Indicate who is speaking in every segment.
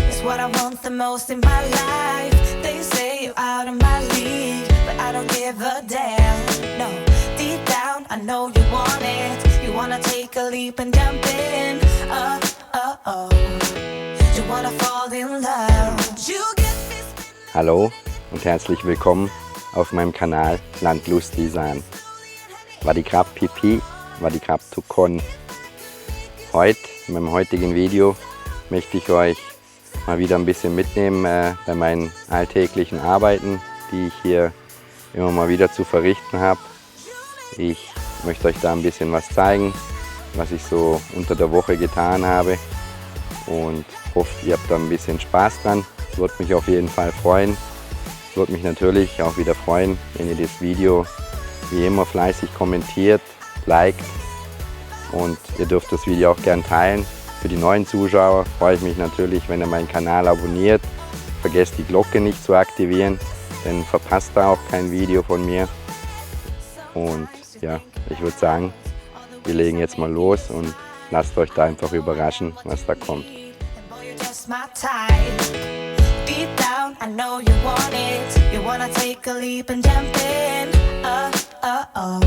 Speaker 1: It's what I want the most in my life. They say you're out of my league, but I don't give a damn. No, deep down I know you want it. You wanna take a leap and jump in. Oh, oh, oh. You wanna fall in love. You get this.
Speaker 2: Hallo und herzlich willkommen auf meinem Kanal Landlust-Lisan. Vadikrab Pipi, Vadikrab Tukon. Heute, in meinem heutigen Video, möchte ich euch mal wieder ein bisschen mitnehmen bei meinen alltäglichen Arbeiten, die ich hier immer mal wieder zu verrichten habe. Ich möchte euch da ein bisschen was zeigen, was ich so unter der Woche getan habe und hoffe, ihr habt da ein bisschen Spaß dran. Würde mich auf jeden Fall freuen. Würde mich natürlich auch wieder freuen, wenn ihr das Video wie immer fleißig kommentiert, liked und ihr dürft das Video auch gern teilen. Für die neuen Zuschauer freue ich mich natürlich, wenn ihr meinen Kanal abonniert. Vergesst die Glocke nicht zu aktivieren, dann verpasst ihr auch kein Video von mir. Und ja, ich würde sagen, wir legen jetzt mal los und lasst euch da einfach überraschen, was da kommt.
Speaker 1: Deep down, I know you want it. You wanna take a leap and jump in. Oh, oh, oh.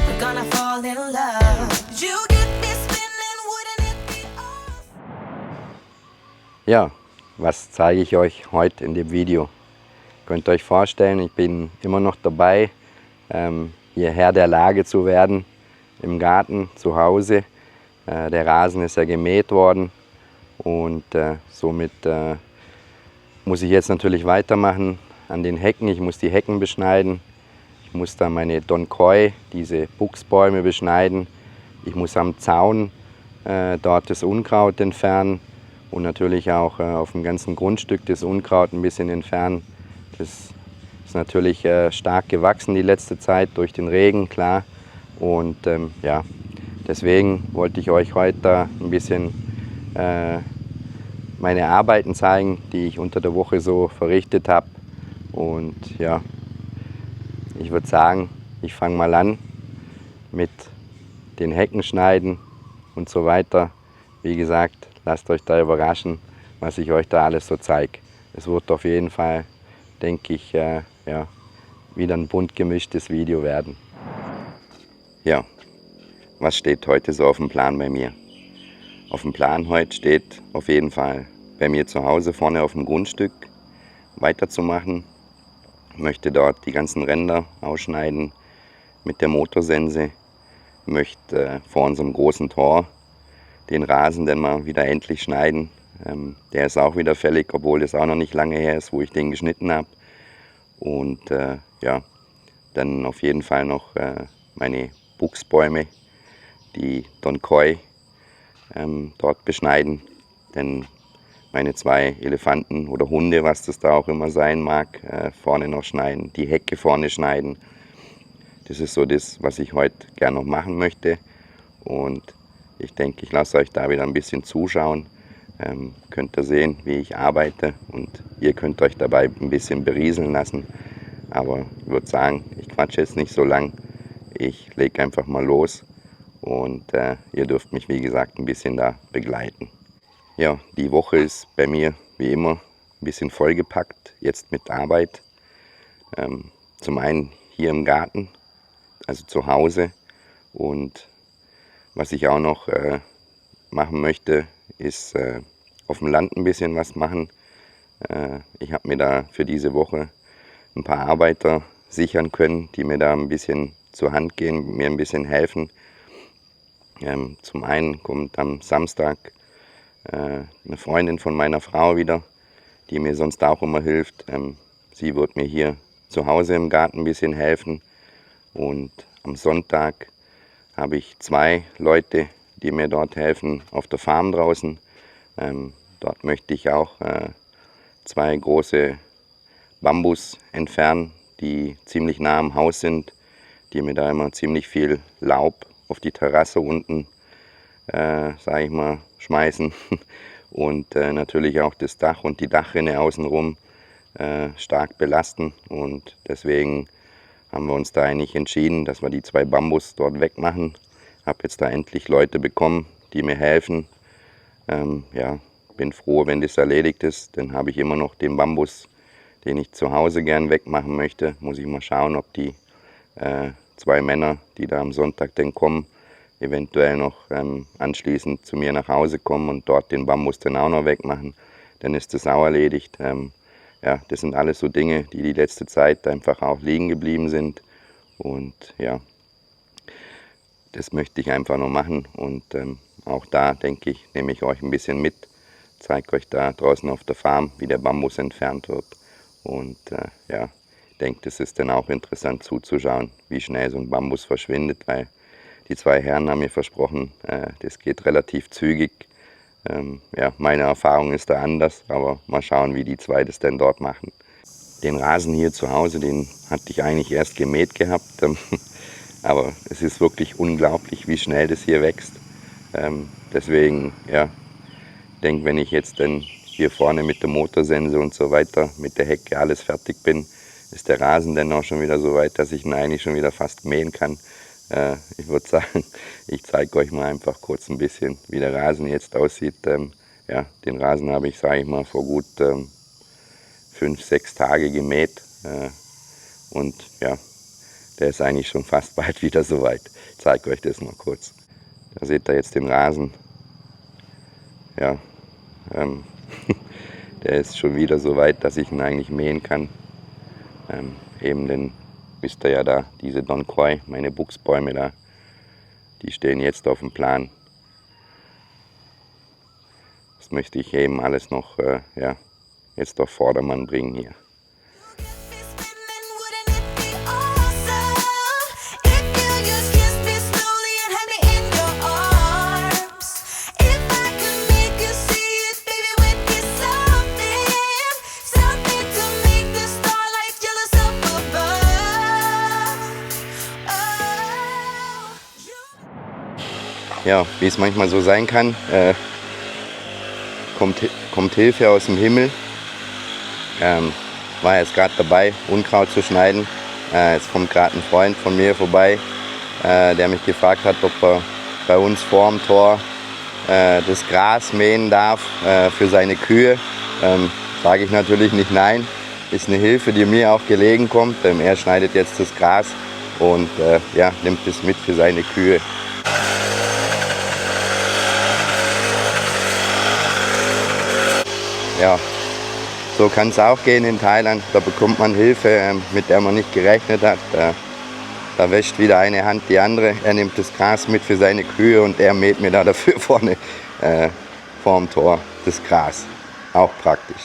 Speaker 1: We're gonna fall in love. You get this feeling, wouldn't it be awesome?
Speaker 2: Ja, was zeige ich euch heute in dem Video? Könnt ihr euch vorstellen, ich bin immer noch dabei, hier Herr der Lage zu werden im Garten zu Hause. Der Rasen ist ja gemäht worden und somit muss ich jetzt natürlich weitermachen an den Hecken. Ich muss die Hecken beschneiden. Ich muss da meine Donkoi, diese Buchsbäume, beschneiden. Ich muss am Zaun dort das Unkraut entfernen und natürlich auch auf dem ganzen Grundstück das Unkraut ein bisschen entfernen. Das ist natürlich stark gewachsen die letzte Zeit durch den Regen, klar. Und ja, deswegen wollte ich euch heute da ein bisschen meine Arbeiten zeigen, die ich unter der Woche so verrichtet habe. Und ja, ich würde sagen, ich fange mal an mit den Hecken schneiden und so weiter. Wie gesagt, lasst euch da überraschen, was ich euch da alles so zeige. Es wird auf jeden Fall, denke ich, ja, wieder ein bunt gemischtes Video werden. Ja, was steht heute so auf dem Plan bei mir? Auf dem Plan heute steht auf jeden Fall bei mir zu Hause vorne auf dem Grundstück weiterzumachen. Ich möchte dort die ganzen Ränder ausschneiden mit der Motorsense. Ich möchte vor unserem großen Tor den Rasen dann mal wieder endlich schneiden. Der ist auch wieder fällig, obwohl das auch noch nicht lange her ist, wo ich den geschnitten habe. Und ja, dann auf jeden Fall noch meine Buchsbäume, die Donkoi, dort beschneiden, denn meine zwei Elefanten oder Hunde, was das da auch immer sein mag, vorne noch schneiden, die Hecke vorne schneiden. Das ist so das, was ich heute gerne noch machen möchte und ich denke, ich lasse euch da wieder ein bisschen zuschauen. Könnt ihr sehen, wie ich arbeite und ihr könnt euch dabei ein bisschen berieseln lassen. Aber ich würde sagen, ich quatsche jetzt nicht so lang, ich lege einfach mal los. Und ihr dürft mich, wie gesagt, ein bisschen da begleiten. Ja, die Woche ist bei mir, wie immer, ein bisschen vollgepackt, jetzt mit Arbeit. Zum einen hier im Garten, also zu Hause. Und was ich auch noch machen möchte, ist auf dem Land ein bisschen was machen. Ich habe mir da für diese Woche ein paar Arbeiter sichern können, die mir da ein bisschen zur Hand gehen, mir ein bisschen helfen. Zum einen kommt am Samstag eine Freundin von meiner Frau wieder, die mir sonst auch immer hilft. Sie wird mir hier zu Hause im Garten ein bisschen helfen. Und am Sonntag habe ich zwei Leute, die mir dort helfen auf der Farm draußen. Dort möchte ich auch zwei große Bambus entfernen, die ziemlich nah am Haus sind, die mir da immer ziemlich viel Laub auf die Terrasse unten, sage ich mal, schmeißen und natürlich auch das Dach und die Dachrinne außenrum stark belasten. Und deswegen haben wir uns da eigentlich entschieden, dass wir die zwei Bambus dort wegmachen. Habe jetzt da endlich Leute bekommen, die mir helfen. Ja, bin froh, wenn das erledigt ist. Dann habe ich immer noch den Bambus, den ich zu Hause gern wegmachen möchte. Muss ich mal schauen, ob die 2 Männer, die da am Sonntag dann kommen, eventuell noch anschließend zu mir nach Hause kommen und dort den Bambus dann auch noch wegmachen. Dann ist das auch erledigt. Ja, das sind alles so Dinge, die die letzte Zeit einfach auch liegen geblieben sind. Und ja, das möchte ich einfach noch machen. Und auch da, denke ich, nehme ich euch ein bisschen mit, zeige euch da draußen auf der Farm, wie der Bambus entfernt wird. Und ja, ich denke, das ist dann auch interessant zuzuschauen, wie schnell so ein Bambus verschwindet, weil die 2 Herren haben mir versprochen, das geht relativ zügig. Ja, meine Erfahrung ist da anders, aber mal schauen, wie die 2 das denn dort machen. Den Rasen hier zu Hause, den hatte ich eigentlich erst gemäht gehabt, aber es ist wirklich unglaublich, wie schnell das hier wächst. Deswegen, ja, ich denke, wenn ich jetzt dann hier vorne mit der Motorsense und so weiter, mit der Hecke alles fertig bin, ist der Rasen dann auch schon wieder so weit, dass ich ihn eigentlich schon wieder fast mähen kann. Ich würde sagen, ich zeige euch mal einfach kurz ein bisschen, wie der Rasen jetzt aussieht. Ja, den Rasen habe ich, sage ich mal, vor gut 5, 6 Tage gemäht. Und ja, der ist eigentlich schon fast bald wieder soweit. Ich zeige euch das mal kurz. Da seht ihr jetzt den Rasen. Ja, der ist schon wieder so weit, dass ich ihn eigentlich mähen kann. Eben den, wisst ihr ja da, diese Don Quai, meine Buchsbäume da, die stehen jetzt auf dem Plan. Das möchte ich eben alles noch ja, jetzt auf Vordermann bringen hier. Ja, wie es manchmal so sein kann, kommt Hilfe aus dem Himmel. War jetzt gerade dabei, Unkraut zu schneiden. Jetzt kommt gerade ein Freund von mir vorbei, der mich gefragt hat, ob er bei uns vorm Tor das Gras mähen darf für seine Kühe. Sage ich natürlich nicht nein. Ist eine Hilfe, die mir auch gelegen kommt. Er schneidet jetzt das Gras und ja, nimmt es mit für seine Kühe. Ja, so kann es auch gehen in Thailand. Da bekommt man Hilfe, mit der man nicht gerechnet hat. Da wäscht wieder eine Hand die andere. Er nimmt das Gras mit für seine Kühe und er mäht mir da dafür vorne vorm Tor das Gras. Auch praktisch.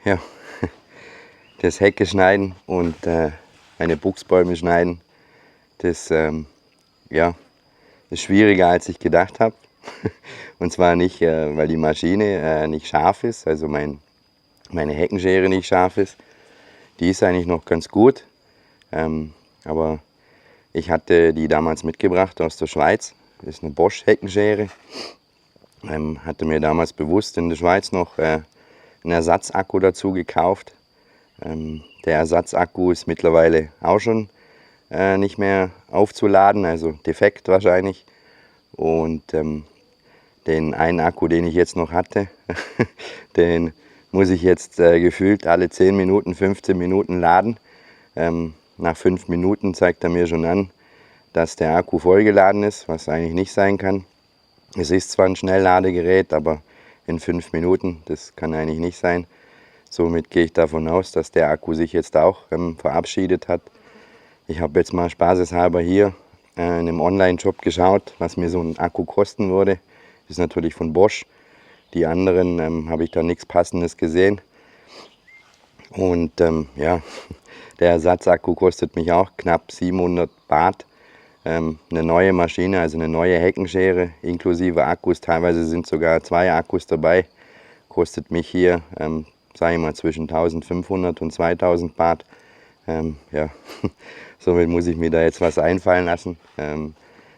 Speaker 2: Ja, das Hecke schneiden und meine Buchsbäume schneiden, das ja, ist schwieriger als ich gedacht habe. Und zwar nicht, weil die Maschine nicht scharf ist, also meine Heckenschere nicht scharf ist. Die ist eigentlich noch ganz gut, aber ich hatte die damals mitgebracht aus der Schweiz. Das ist eine Bosch Heckenschere. Hatte mir damals bewusst in der Schweiz noch einen Ersatzakku dazu gekauft. Der Ersatzakku ist mittlerweile auch schon nicht mehr aufzuladen, also defekt wahrscheinlich. Und den einen Akku, den ich jetzt noch hatte, den muss ich jetzt gefühlt alle 10 Minuten, 15 Minuten laden. Nach 5 Minuten zeigt er mir schon an, dass der Akku vollgeladen ist, was eigentlich nicht sein kann. Es ist zwar ein Schnellladegerät, aber in 5 Minuten, das kann eigentlich nicht sein. Somit gehe ich davon aus, dass der Akku sich jetzt auch verabschiedet hat. Ich habe jetzt mal spaßeshalber hier in einem Online-Shop geschaut, was mir so ein Akku kosten würde. Das ist natürlich von Bosch. Die anderen habe ich da nichts Passendes gesehen. Und ja, der Ersatzakku kostet mich auch knapp 700 Baht. Eine neue Maschine, also eine neue Heckenschere inklusive Akkus, teilweise sind sogar 2 Akkus dabei, kostet mich hier, sage ich mal, zwischen 1500 und 2000 Baht. Ja, somit muss ich mir da jetzt was einfallen lassen.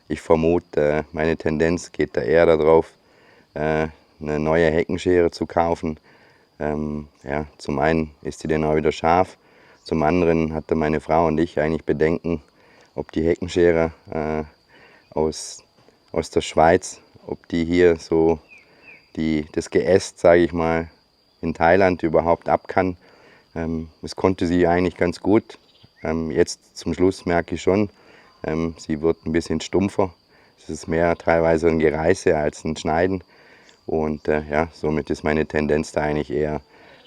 Speaker 2: Ich vermute, meine Tendenz geht da eher darauf, eine neue Heckenschere zu kaufen. Ja, zum einen ist die dann auch wieder scharf, zum anderen hatte meine Frau und ich eigentlich Bedenken, ob die Heckenschere aus der Schweiz, ob die hier so das Geäst, sage ich mal, in Thailand überhaupt ab kann. Das konnte sie eigentlich ganz gut. Jetzt zum Schluss merke ich schon, sie wird ein bisschen stumpfer. Es ist mehr teilweise ein Gereiße als ein Schneiden. Und ja, somit ist meine Tendenz da eigentlich eher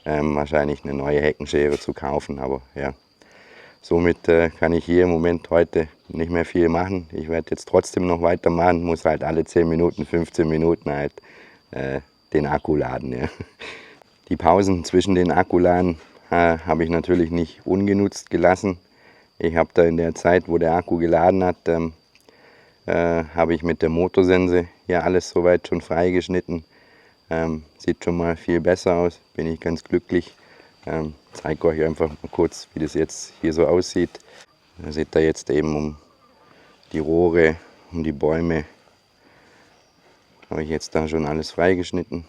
Speaker 2: wahrscheinlich eine neue Heckenschere zu kaufen. Aber ja, somit kann ich hier im Moment heute nicht mehr viel machen. Ich werde jetzt trotzdem noch weitermachen, muss halt alle 10 Minuten, 15 Minuten halt den Akku laden. Ja. Die Pausen zwischen den Akkuladen habe ich natürlich nicht ungenutzt gelassen. Ich habe da in der Zeit, wo der Akku geladen hat, habe ich mit der Motorsense hier alles soweit schon freigeschnitten. Sieht schon mal viel besser aus, bin ich ganz glücklich. Zeige euch einfach mal kurz, wie das jetzt hier so aussieht. Da seht ihr jetzt eben um die Rohre, um die Bäume, habe ich jetzt da schon alles freigeschnitten.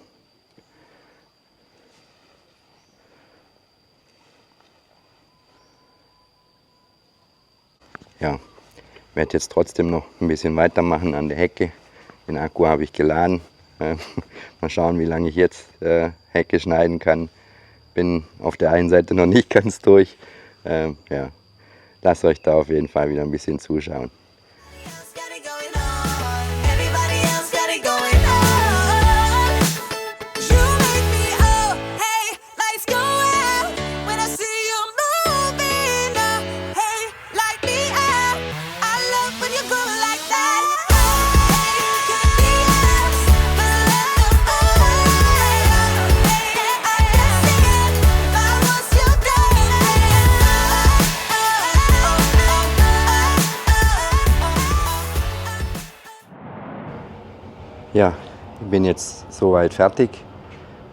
Speaker 2: Ja, werde jetzt trotzdem noch ein bisschen weitermachen an der Hecke. Den Akku habe ich geladen. Mal schauen, wie lange ich jetzt Hecke schneiden kann. Bin auf der einen Seite noch nicht ganz durch. Ja, lasst euch da auf jeden Fall wieder ein bisschen zuschauen. Ja, ich bin jetzt soweit fertig.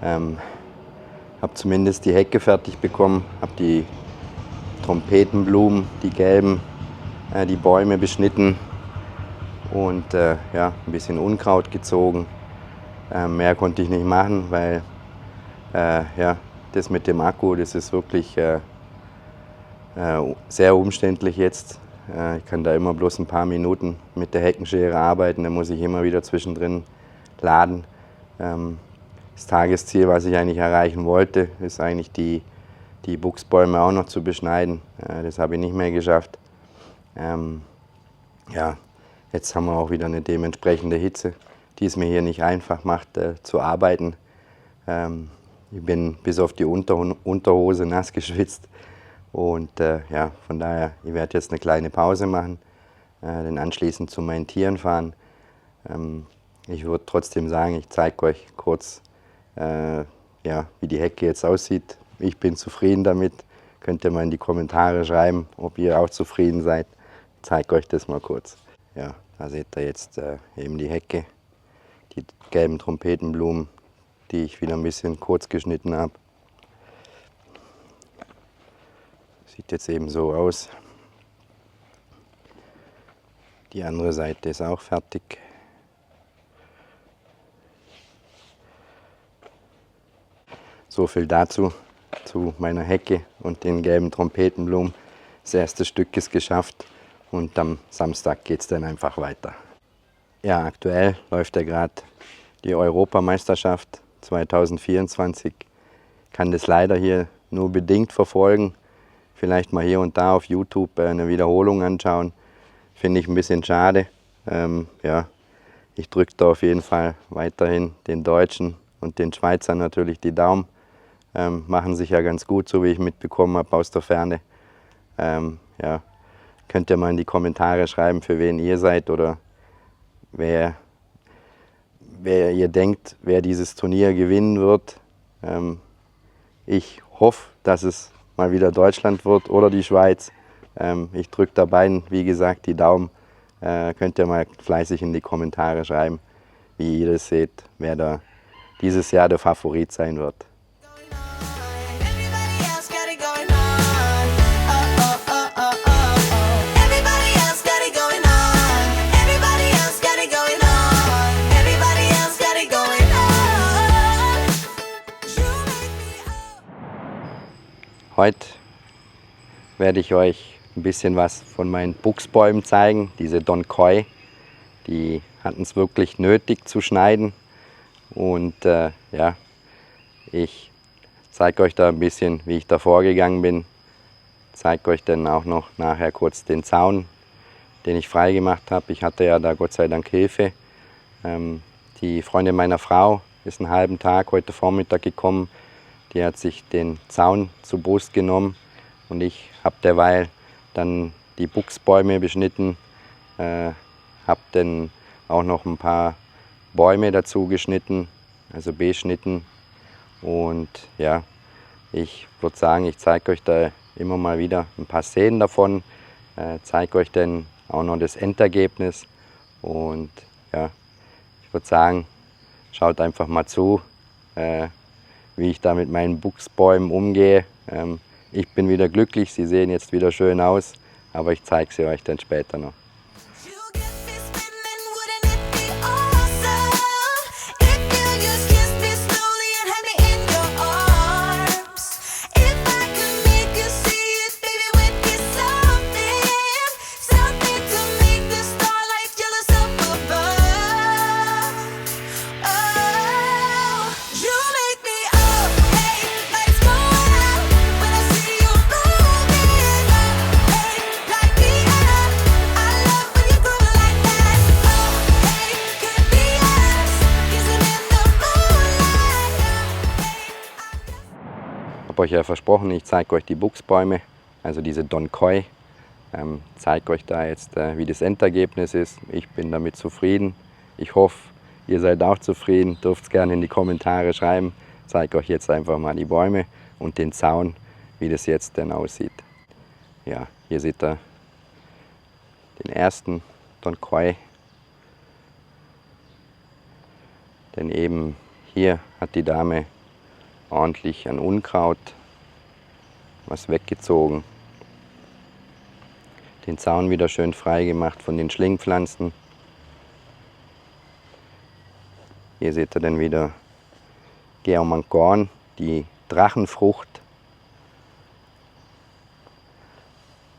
Speaker 2: Habe zumindest die Hecke fertig bekommen, habe die Trompetenblumen, die gelben, die Bäume beschnitten und ja, ein bisschen Unkraut gezogen. Mehr konnte ich nicht machen, weil ja, das mit dem Akku, das ist wirklich sehr umständlich jetzt. Ich kann da immer bloß ein paar Minuten mit der Heckenschere arbeiten, da muss ich immer wieder zwischendrin laden. Das Tagesziel, was ich eigentlich erreichen wollte, ist eigentlich die Buchsbäume auch noch zu beschneiden. Das habe ich nicht mehr geschafft. Ja, jetzt haben wir auch wieder eine dementsprechende Hitze, die es mir hier nicht einfach macht zu arbeiten. Ich bin bis auf die Unterhose nass geschwitzt. Und ja, von daher, ich werde jetzt eine kleine Pause machen, dann anschließend zu meinen Tieren fahren. Ich würde trotzdem sagen, ich zeige euch kurz, ja, wie die Hecke jetzt aussieht. Ich bin zufrieden damit. Könnt ihr mal in die Kommentare schreiben, ob ihr auch zufrieden seid. Ich zeige euch das mal kurz. Ja, da seht ihr jetzt eben die Hecke, die gelben Trompetenblumen, die ich wieder ein bisschen kurz geschnitten habe. Sieht jetzt eben so aus. Die andere Seite ist auch fertig. So viel dazu, zu meiner Hecke und den gelben Trompetenblumen. Das erste Stück ist geschafft und am Samstag geht es dann einfach weiter. Ja, aktuell läuft ja gerade die Europameisterschaft 2024. Ich kann das leider hier nur bedingt verfolgen. Vielleicht mal hier und da auf YouTube eine Wiederholung anschauen. Finde ich ein bisschen schade. Ja, ich drücke da auf jeden Fall weiterhin den Deutschen und den Schweizern natürlich die Daumen. Machen sich ja ganz gut, so wie ich mitbekommen habe aus der Ferne. Ja, könnt ihr mal in die Kommentare schreiben, für wen ihr seid oder wer ihr denkt, wer dieses Turnier gewinnen wird. Ich hoffe, dass es mal wieder Deutschland wird oder die Schweiz. Ich drücke da beiden, wie gesagt, die Daumen. Könnt ihr mal fleißig in die Kommentare schreiben, wie ihr das seht, wer da dieses Jahr der Favorit sein wird.
Speaker 1: Everybody else got it going on. Oh, oh, oh, oh, oh, oh. Everybody else got it going on. Everybody else got it going on. Everybody else got it going on. You make me up.
Speaker 2: Heute werde ich euch ein bisschen was von meinen Buchsbäumen zeigen. Diese Don Quai, die hatten es wirklich nötig zu schneiden. Und ja, ich zeige euch da ein bisschen, wie ich da vorgegangen bin. Zeige euch dann auch noch nachher kurz den Zaun, den ich frei gemacht habe. Ich hatte ja da Gott sei Dank Hilfe. Die Freundin meiner Frau ist einen halben Tag heute Vormittag gekommen. Die hat sich den Zaun zur Brust genommen und ich habe derweil dann die Buchsbäume beschnitten, habe dann auch noch ein paar Bäume dazu geschnitten, also beschnitten. Und ja, ich würde sagen, ich zeige euch da immer mal wieder ein paar Szenen davon, zeige euch dann auch noch das Endergebnis. Und ja, ich würde sagen, schaut einfach mal zu, wie ich da mit meinen Buchsbäumen umgehe. Ich bin wieder glücklich, sie sehen jetzt wieder schön aus, aber ich zeige sie euch dann später noch.
Speaker 1: You get me spinning, wouldn't it be awesome if you just kissed me slowly and had me in your arms? If I could make you see it, baby, would be something to make the starlight jealous up above. Oh, you make me up, hey, lights go out when I see you moving up, hey, light me up. I love when you grow like that. Oh, hey, could be us, kissing in the moonlight.
Speaker 2: Ich habe euch ja versprochen, ich zeige euch die Buchsbäume, also diese Don Quai. Zeige euch da jetzt, wie das Endergebnis ist. Ich bin damit zufrieden. Ich hoffe, ihr seid auch zufrieden. Dürft es gerne in die Kommentare schreiben. Ich zeige euch jetzt einfach mal die Bäume und den Zaun, wie das jetzt denn aussieht. Ja, hier seht ihr den ersten Don Quai. Denn eben hier hat die Dame ordentlich an Unkraut was weggezogen. Den Zaun wieder schön frei gemacht von den Schlingpflanzen. Hier seht ihr dann wieder Geomangorn, die Drachenfrucht,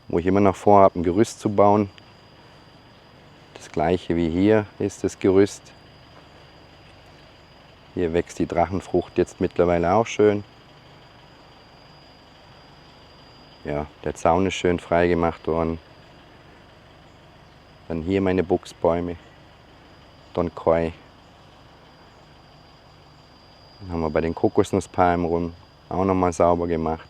Speaker 2: wo ich immer noch vorhabe, ein Gerüst zu bauen. Das gleiche wie hier ist das Gerüst. Hier wächst die Drachenfrucht jetzt mittlerweile auch schön. Ja, der Zaun ist schön frei gemacht worden. Dann hier meine Buchsbäume, Don Quai. Dann haben wir bei den Kokosnusspalmen rum auch nochmal sauber gemacht.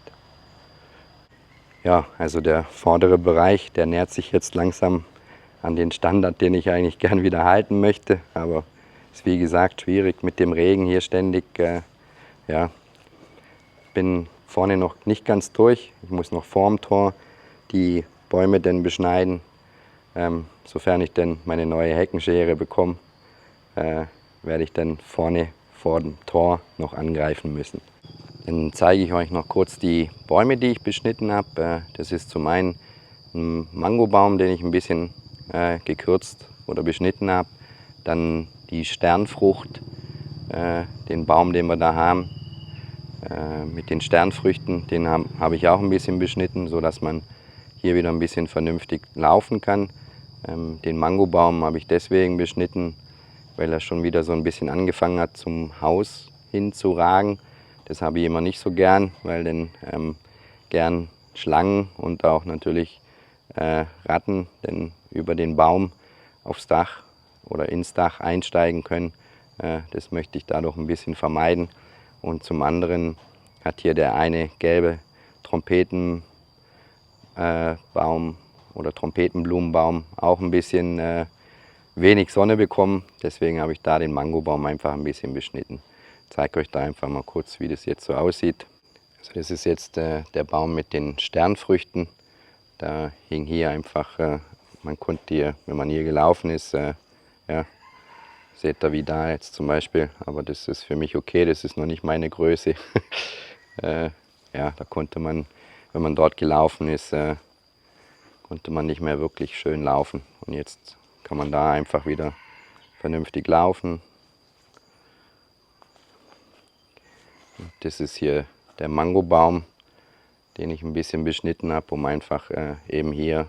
Speaker 2: Ja, also der vordere Bereich, der nähert sich jetzt langsam an den Standard, den ich eigentlich gern wieder halten möchte. Aber ist wie gesagt schwierig mit dem Regen hier ständig. Ja, bin vorne noch nicht ganz durch. Ich muss noch vorm Tor die Bäume dann beschneiden. Sofern ich dann meine neue Heckenschere bekomme, werde ich dann vorne vor dem Tor noch angreifen müssen. Dann zeige ich euch noch kurz die Bäume, die ich beschnitten habe. Das ist zum einen ein Mangobaum, den ich ein bisschen gekürzt oder beschnitten habe. Dann die Sternfrucht, den Baum, den wir da haben, mit den Sternfrüchten, den habe ich auch ein bisschen beschnitten, sodass man hier wieder ein bisschen vernünftig laufen kann. Den Mangobaum habe ich deswegen beschnitten, weil er schon wieder so ein bisschen angefangen hat, zum Haus hin zu ragen. Das habe ich immer nicht so gern, weil dann gern Schlangen und auch natürlich Ratten dann über den Baum aufs Dach oder ins Dach einsteigen können. Das möchte ich dadurch ein bisschen vermeiden. Und zum anderen hat hier der eine gelbe Trompetenbaum oder Trompetenblumenbaum auch ein bisschen wenig Sonne bekommen. Deswegen habe ich da den Mangobaum einfach ein bisschen beschnitten. Ich zeige euch da einfach mal kurz, wie das jetzt so aussieht. So, das ist jetzt der Baum mit den Sternfrüchten. Da hing hier einfach, man konnte hier, wenn man hier gelaufen ist, ja, seht ihr wie da jetzt zum Beispiel, aber das ist für mich okay, das ist noch nicht meine Größe. Ja, da konnte man, wenn man dort gelaufen ist, konnte man nicht mehr wirklich schön laufen. Und jetzt kann man da einfach wieder vernünftig laufen. Und das ist hier der Mangobaum, den ich ein bisschen beschnitten habe, um einfach eben hier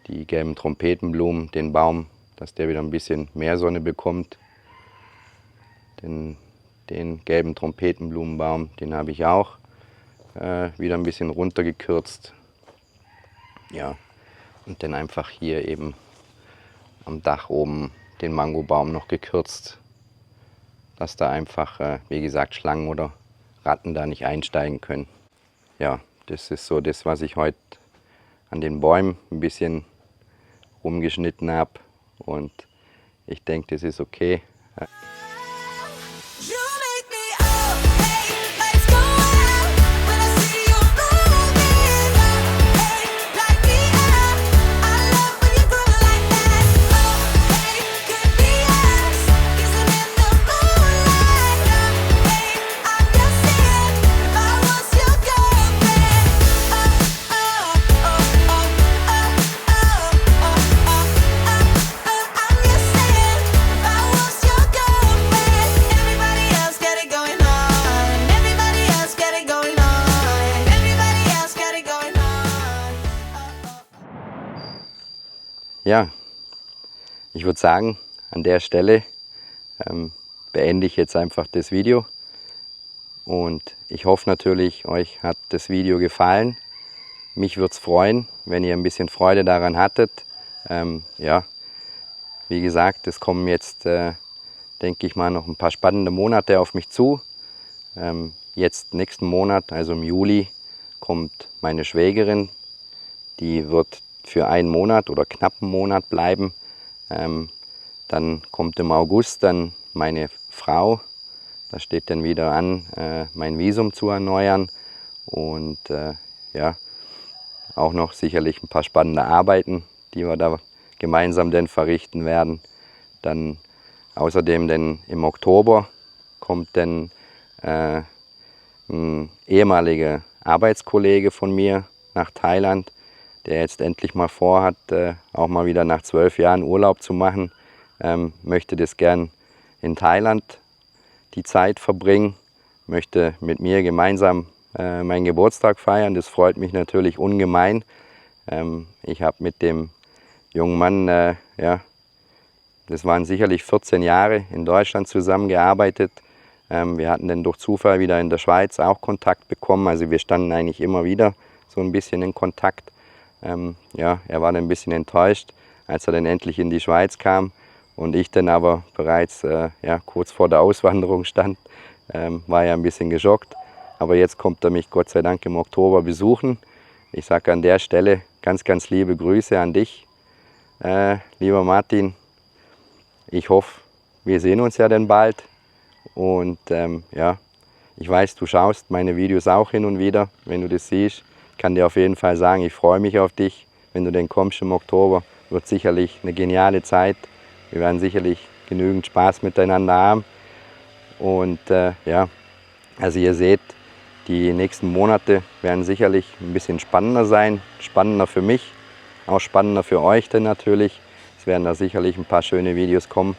Speaker 2: die gelben Trompetenblumen, den Baum, dass der wieder ein bisschen mehr Sonne bekommt. Den gelben Trompetenblumenbaum, den habe ich auch wieder ein bisschen runtergekürzt. Ja, und dann einfach hier eben am Dach oben den Mangobaum noch gekürzt, dass da einfach, wie gesagt, Schlangen oder Ratten da nicht einsteigen können. Ja, das ist so das, was ich heute an den Bäumen ein bisschen rumgeschnitten habe. Und ich denke, das ist okay.
Speaker 1: You make me up, hey, lights go out when I see you moving up, hey, light me up. I love when you do it like that. Oh, hey, could be us, kissing in the moonlight. Oh, hey, I'm just saying, if I was your girlfriend. Oh, oh, oh, oh, oh, oh, oh, oh, oh. I'm just saying, if I was your girlfriend. Everybody else got it going on. Everybody else got it going on. Everybody else got it going on.
Speaker 2: Ja, ich würde sagen, an der Stelle beende ich jetzt einfach das Video. Und ich hoffe natürlich, euch hat das Video gefallen. Mich würde es freuen, wenn ihr ein bisschen Freude daran hattet. Ja, wie gesagt, es kommen jetzt, denke ich mal, noch ein paar spannende Monate auf mich zu. Jetzt nächsten Monat, also im Juli, kommt meine Schwägerin. Die wird für einen Monat oder knapp einen Monat bleiben. Dann kommt im August dann meine Frau. Da steht dann wieder an, mein Visum zu erneuern. Und ja, auch noch sicherlich ein paar spannende Arbeiten, die wir da gemeinsam dann verrichten werden. Dann außerdem dann im Oktober kommt dann ein ehemaliger Arbeitskollege von mir nach Thailand, der jetzt endlich mal vorhat, auch mal wieder nach 12 Jahren Urlaub zu machen. Möchte das gern in Thailand die Zeit verbringen, möchte mit mir gemeinsam meinen Geburtstag feiern. Das freut mich natürlich ungemein. Ich habe mit dem jungen Mann, ja, das waren sicherlich 14 Jahre in Deutschland zusammengearbeitet. Wir hatten dann durch Zufall wieder in der Schweiz auch Kontakt bekommen. Also wir standen eigentlich immer wieder so ein bisschen in Kontakt. Ja, er war dann ein bisschen enttäuscht, als er dann endlich in die Schweiz kam und ich dann aber bereits ja, kurz vor der Auswanderung stand, war ja ein bisschen geschockt. Aber jetzt kommt er mich Gott sei Dank im Oktober besuchen. Ich sage an der Stelle ganz, ganz liebe Grüße an dich, lieber Martin. Ich hoffe, wir sehen uns ja dann bald. Und ja, ich weiß, du schaust meine Videos auch hin und wieder, wenn du das siehst. Ich kann dir auf jeden Fall sagen, ich freue mich auf dich, wenn du denn kommst im Oktober. Wird sicherlich eine geniale Zeit. Wir werden sicherlich genügend Spaß miteinander haben. Und ja, also ihr seht, die nächsten Monate werden sicherlich ein bisschen spannender sein. Spannender für mich, auch spannender für euch denn natürlich. Es werden da sicherlich ein paar schöne Videos kommen.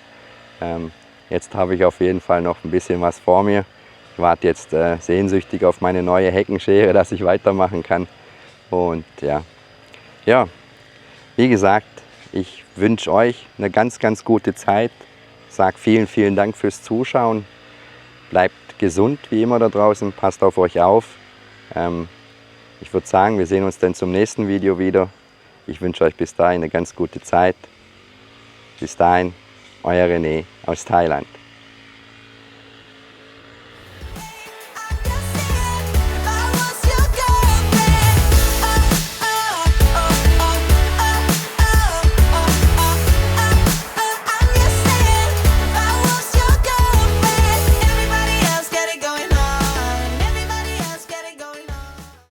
Speaker 2: Jetzt habe ich auf jeden Fall noch ein bisschen was vor mir. Ich warte jetzt sehnsüchtig auf meine neue Heckenschere, dass ich weitermachen kann. Und ja, wie gesagt, ich wünsche euch eine ganz, ganz gute Zeit. Sage vielen, vielen Dank fürs Zuschauen. Bleibt gesund wie immer da draußen, passt auf euch auf. Ich würde sagen, wir sehen uns dann zum nächsten Video wieder. Ich wünsche euch bis dahin eine ganz gute Zeit. Bis dahin, euer René aus Thailand.